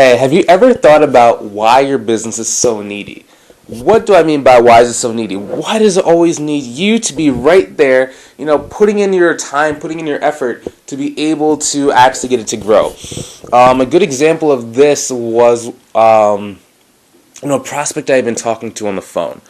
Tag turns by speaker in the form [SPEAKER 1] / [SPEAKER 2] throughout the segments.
[SPEAKER 1] Hey, have you ever thought about why your business is so needy? What do I mean by why is it so needy? Why does it always need you to be right there, putting in your time, putting in your effort to be able to actually get it to grow? A good example of this was, a prospect I had been talking to on the phone.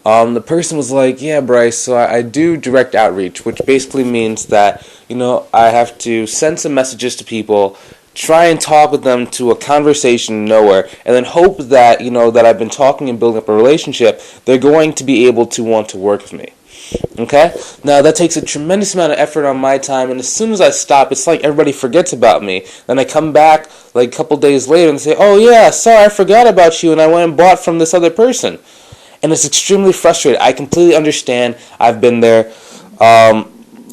[SPEAKER 1] The person was like, yeah, Bryce, so I do direct outreach, which basically means that, I have to send some messages to people, try and talk with them to a conversation nowhere, and then hope that, that I've been talking and building up a relationship, they're going to be able to want to work with me. Okay? Now, that takes a tremendous amount of effort on my time, and as soon as I stop, it's like everybody forgets about me. Then I come back, like, a couple days later and say, oh, yeah, sorry, I forgot about you, and I went and bought from this other person. And it's extremely frustrating. I completely understand. I've been there.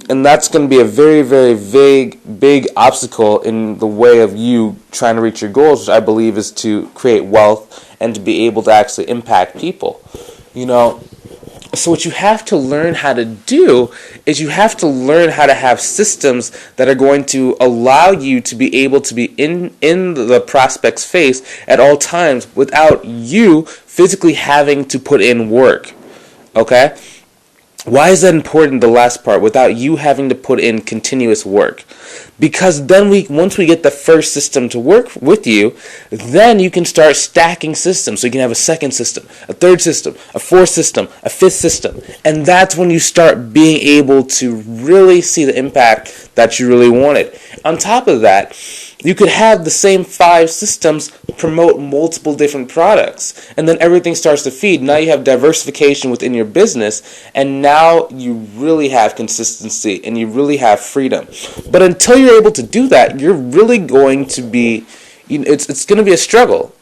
[SPEAKER 1] And that's going to be a very, very big obstacle in the way of you trying to reach your goals, which I believe is to create wealth and to be able to actually impact people. So what you have to learn how to do is you have to learn how to have systems that are going to allow you to be able to be in the prospect's face at all times without you physically having to put in work. Okay? Why is that important, the last part, without you having to put in continuous work? Because then once we get the first system to work with you, then you can start stacking systems. So you can have a second system, a third system, a fourth system, a fifth system. And that's when you start being able to really see the impact that you really wanted. On top of that, you could have the same 5 systems promote multiple different products, and then everything starts to feed. Now you have diversification within your business, and now you really have consistency, and you really have freedom. But until you're able to do that, you're really going to be, it's going to be a struggle.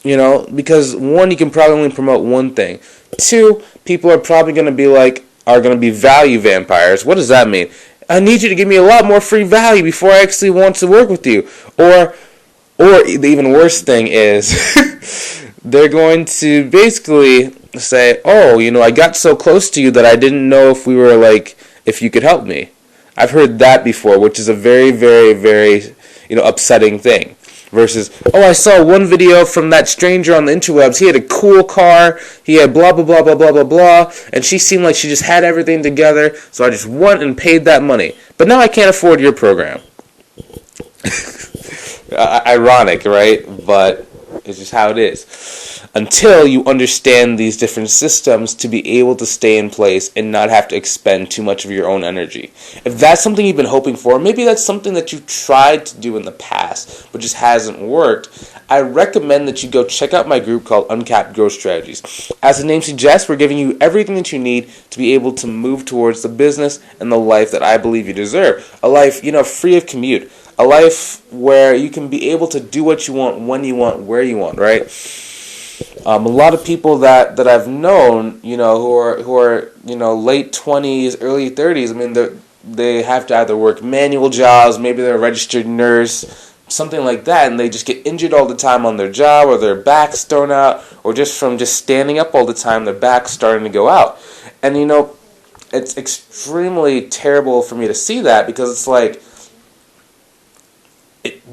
[SPEAKER 1] Because 1, you can probably only promote one thing. 2, people are probably going to be value vampires. What does that mean? I need you to give me a lot more free value before I actually want to work with you. Or the even worse thing is they're going to basically say, oh, I got so close to you that I didn't know if you could help me. I've heard that before, which is a very, very, very, upsetting thing. Versus, oh, I saw one video from that stranger on the interwebs. He had a cool car. He had blah, blah, blah, blah, blah, blah, blah. And she seemed like she just had everything together. So I just went and paid that money. But now I can't afford your program. Ironic, right? But it's just how it is. Until you understand these different systems to be able to stay in place and not have to expend too much of your own energy. If that's something you've been hoping for, maybe that's something that you've tried to do in the past but just hasn't worked, I recommend that you go check out my group called Uncapped Growth Strategies. As the name suggests, we're giving you everything that you need to be able to move towards the business and the life that I believe you deserve. A life, free of commute. A life where you can be able to do what you want, when you want, where you want, right? A lot of people that I've known, who are late 20s, early 30s. I mean, they have to either work manual jobs, maybe they're a registered nurse, something like that, and they just get injured all the time on their job, or their back's thrown out, or just from just standing up all the time, their back's starting to go out. And it's extremely terrible for me to see that, because it's like,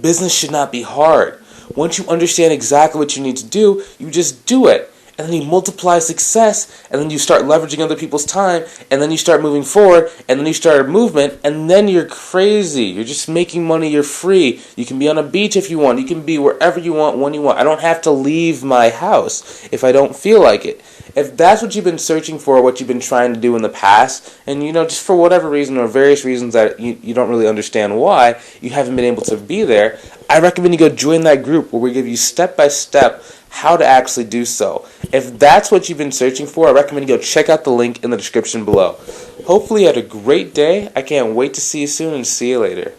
[SPEAKER 1] business should not be hard. Once you understand exactly what you need to do, you just do it. And then you multiply success, and then you start leveraging other people's time, and then you start moving forward, and then you start a movement, and then you're crazy. You're just making money, you're free. You can be on a beach if you want. You can be wherever you want, when you want. I don't have to leave my house if I don't feel like it. If that's what you've been searching for, what you've been trying to do in the past, and just for whatever reason or various reasons that you don't really understand why, you haven't been able to be there, I recommend you go join that group where we give you step-by-step how to actually do so. If that's what you've been searching for, I recommend you go check out the link in the description below. Hopefully you had a great day. I can't wait to see you soon, and see you later.